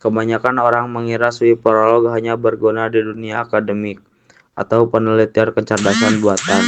Kebanyakan orang mengira Swi Prolog hanya berguna di dunia akademik atau penelitian kecerdasan buatan.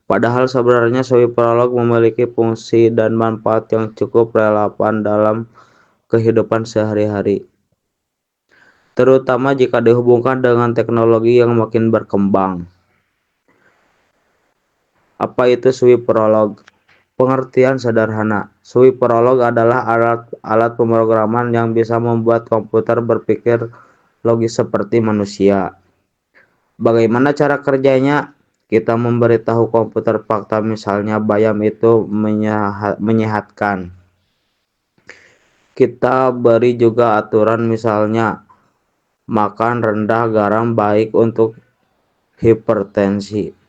Padahal sebenarnya Swi Prolog memiliki fungsi dan manfaat yang cukup relevan dalam kehidupan sehari-hari, terutama jika dihubungkan dengan teknologi yang makin berkembang. Apa itu Swi Prolog? Pengertian sederhana, Swi Prolog adalah alat pemrograman yang bisa membuat komputer berpikir logis seperti manusia. Bagaimana cara kerjanya? Kita memberitahu komputer fakta, misalnya bayam itu menyehatkan. Kita beri juga aturan, misalnya makan rendah garam baik untuk hipertensi.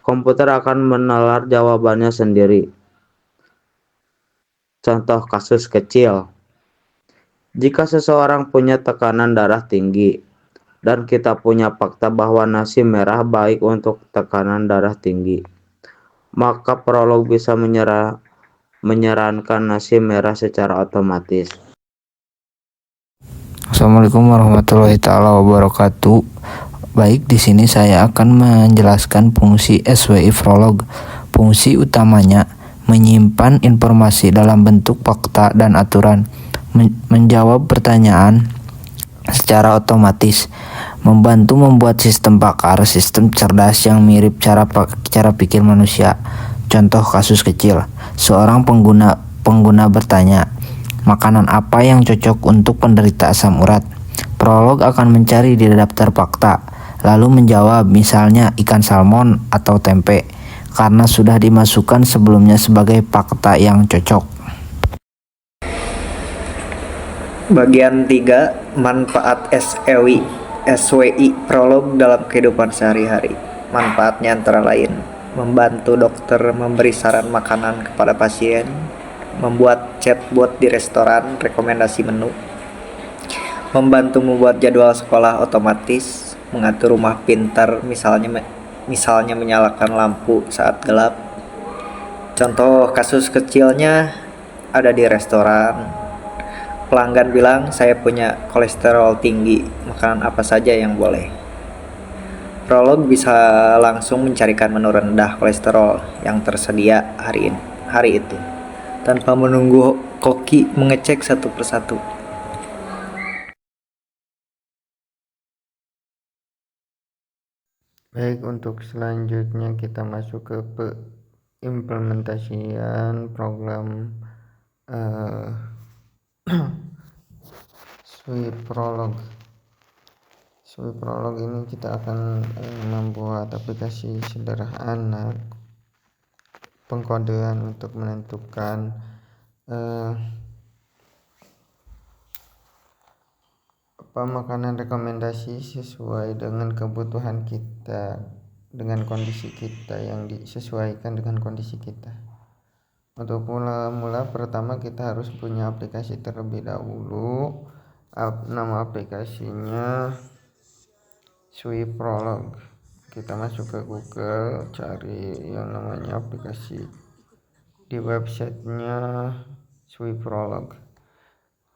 Komputer akan menalar jawabannya sendiri. Contoh kasus kecil. Jika seseorang punya tekanan darah tinggi dan kita punya fakta bahwa nasi merah baik untuk tekanan darah tinggi, maka Prolog bisa menyarankan nasi merah secara otomatis. Assalamualaikum warahmatullahi taala wabarakatuh. Baik, di sini saya akan menjelaskan fungsi SWI Prolog. Fungsi utamanya menyimpan informasi dalam bentuk fakta dan aturan, menjawab pertanyaan secara otomatis, membantu membuat sistem sistem cerdas yang mirip cara pikir manusia. Contoh kasus kecil, seorang pengguna bertanya, makanan apa yang cocok untuk penderita asam urat? Prolog akan mencari di daftar fakta, lalu menjawab, misalnya ikan salmon atau tempe, karena sudah dimasukkan sebelumnya sebagai fakta yang cocok. Bagian 3, manfaat SWI Prolog dalam kehidupan sehari-hari. Manfaatnya antara lain membantu dokter memberi saran makanan kepada pasien, membuat chatbot di restoran rekomendasi menu, membantu membuat jadwal sekolah otomatis, mengatur rumah pintar, misalnya menyalakan lampu saat gelap. Contoh kasus kecilnya ada di restoran. Pelanggan bilang, saya punya kolesterol tinggi, makanan apa saja yang boleh? Prolog bisa langsung mencarikan menu rendah kolesterol yang tersedia hari itu, tanpa menunggu koki mengecek satu persatu. Baik, untuk selanjutnya kita masuk ke implementasian program Swi Prolog. Swi Prolog ini kita akan membuat aplikasi sederhana pengkodean untuk menentukan makanan rekomendasi sesuai dengan kebutuhan kita, dengan kondisi kita, yang disesuaikan dengan kondisi kita. Untuk mula pertama kita harus punya aplikasi terlebih dahulu. Nama aplikasinya Swi Prolog. Kita masuk ke Google, cari yang namanya aplikasi di websitenya Swi Prolog.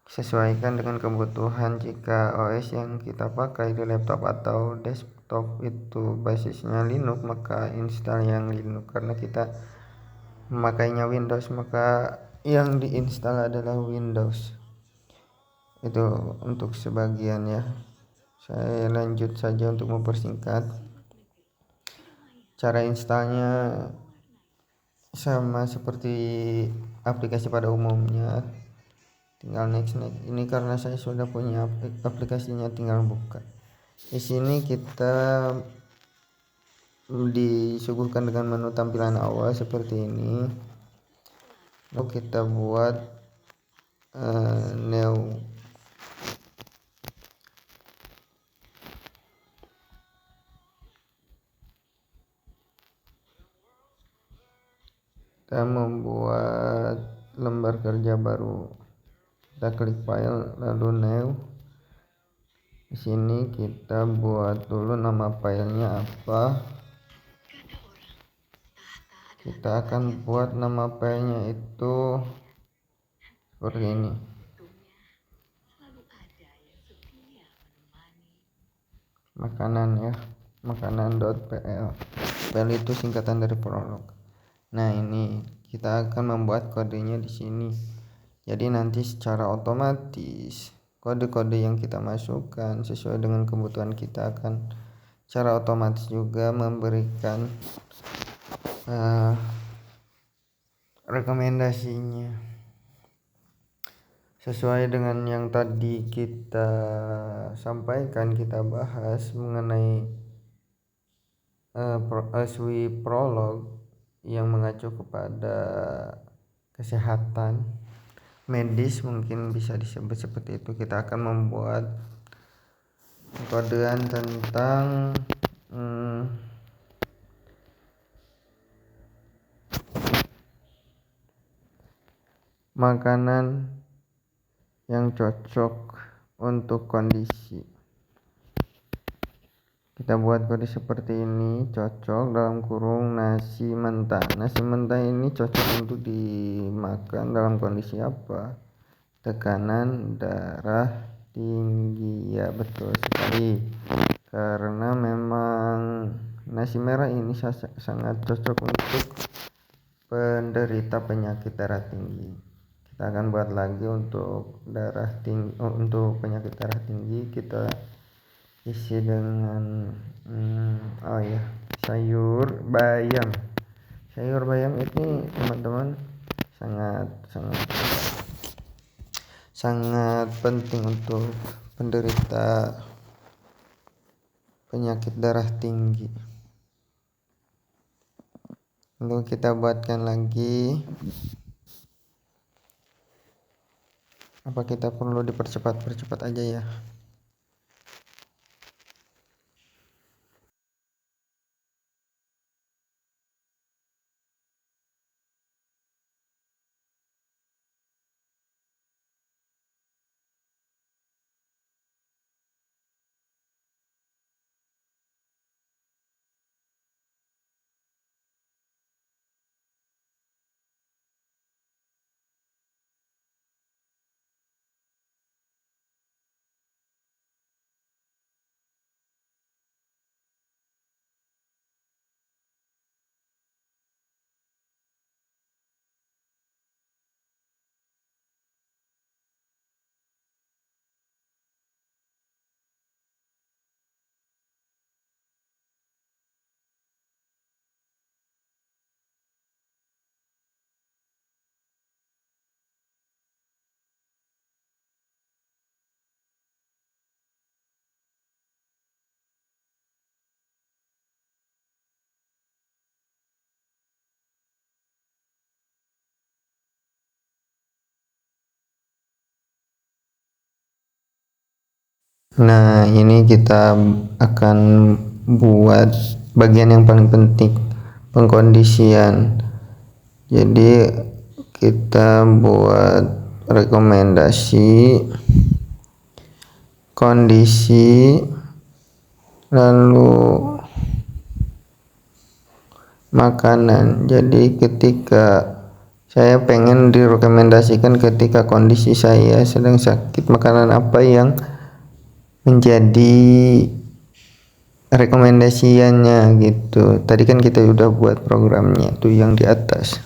Sesuaikan dengan kebutuhan. Jika OS yang kita pakai di laptop atau desktop itu basisnya Linux, maka install yang Linux. Karena kita memakainya Windows, maka yang diinstal adalah Windows. Itu untuk sebagian ya. Saya lanjut saja untuk mempersingkat. Cara installnya sama seperti aplikasi pada umumnya, tinggal next. Ini karena saya sudah punya aplikasinya, tinggal buka. Di sini kita disuguhkan dengan menu tampilan awal seperti ini. Lalu kita buat new. Kita membuat lembar kerja baru. Kita klik file lalu new. Di sini kita buat dulu nama filenya apa. Kita akan buat nama filenya itu seperti ini. makanan ya, makanan.pl. PL itu singkatan dari prolog. Nah, ini kita akan membuat kodenya di sini. Jadi nanti secara otomatis kode-kode yang kita masukkan sesuai dengan kebutuhan kita akan secara otomatis juga memberikan rekomendasinya sesuai dengan yang tadi kita sampaikan, kita bahas mengenai SWI Prolog yang mengacu kepada kesehatan medis, mungkin bisa disebut seperti itu. Kita akan membuat kodean tentang makanan yang cocok untuk kondisi. Kita buat kode seperti ini, cocok dalam kurung nasi mentah. Nasi mentah ini cocok untuk dimakan dalam kondisi apa? Tekanan darah tinggi. Ya, betul sekali. Karena memang nasi merah ini sangat cocok untuk penderita penyakit darah tinggi. Kita akan buat lagi untuk untuk penyakit darah tinggi kita isi dengan sayur bayam. Sayur bayam ini teman-teman sangat penting untuk penderita penyakit darah tinggi. Lalu kita buatkan lagi. Apa kita perlu dipercepat aja ya? Nah, ini kita akan buat bagian yang paling penting, pengkondisian. Jadi kita buat rekomendasi kondisi, lalu makanan. Jadi ketika saya pengen direkomendasikan ketika kondisi saya sedang sakit, makanan apa yang menjadi rekomendasiannya gitu. Tadi kan kita udah buat programnya tuh yang di atas.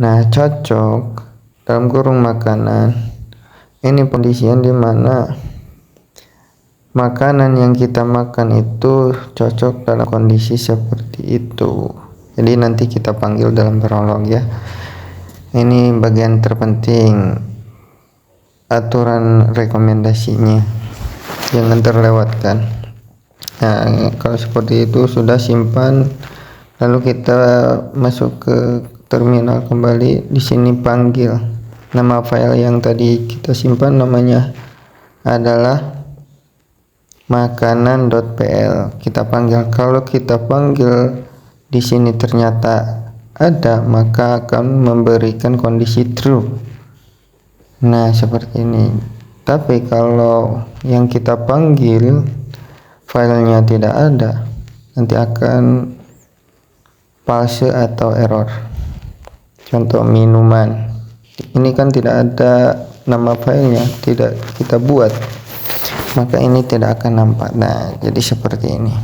Nah, cocok dalam kurung makanan. Ini kondisian di mana makanan yang kita makan itu cocok dalam kondisi seperti itu. Jadi nanti kita panggil dalam prolog ya. Ini bagian terpenting, aturan rekomendasinya. Jangan terlewatkan. Nah, kalau seperti itu sudah simpan, lalu kita masuk ke terminal kembali. Di sini panggil nama file yang tadi kita simpan, namanya adalah makanan.pl. Kita panggil. Kalau kita panggil di sini ternyata ada, maka akan memberikan kondisi true. Nah, seperti ini. Tapi kalau yang kita panggil filenya tidak ada, nanti akan false atau error. Contoh minuman, ini kan tidak ada nama filenya, tidak kita buat. maka ini tidak akan nampak. Nah, jadi seperti ini.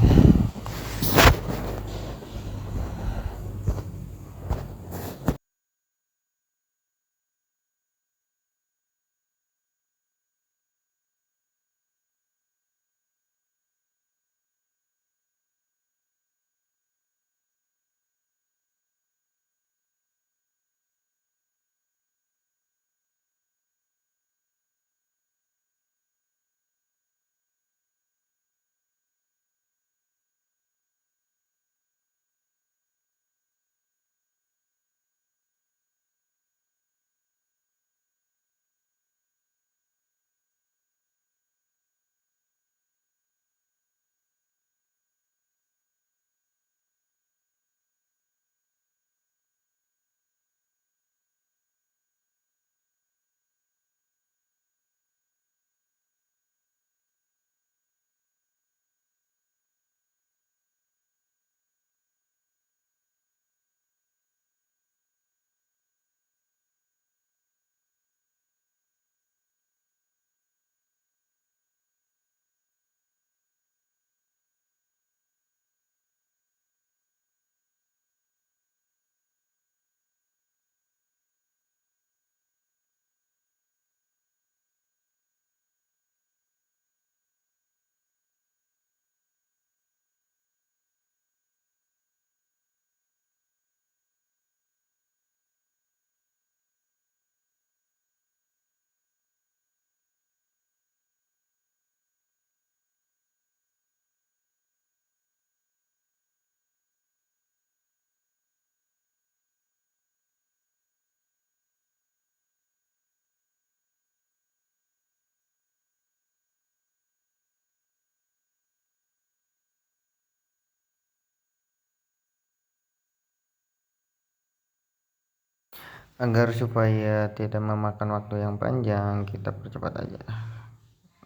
Agar supaya tidak memakan waktu yang panjang, kita percepat aja.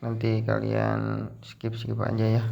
Nanti kalian skip aja ya.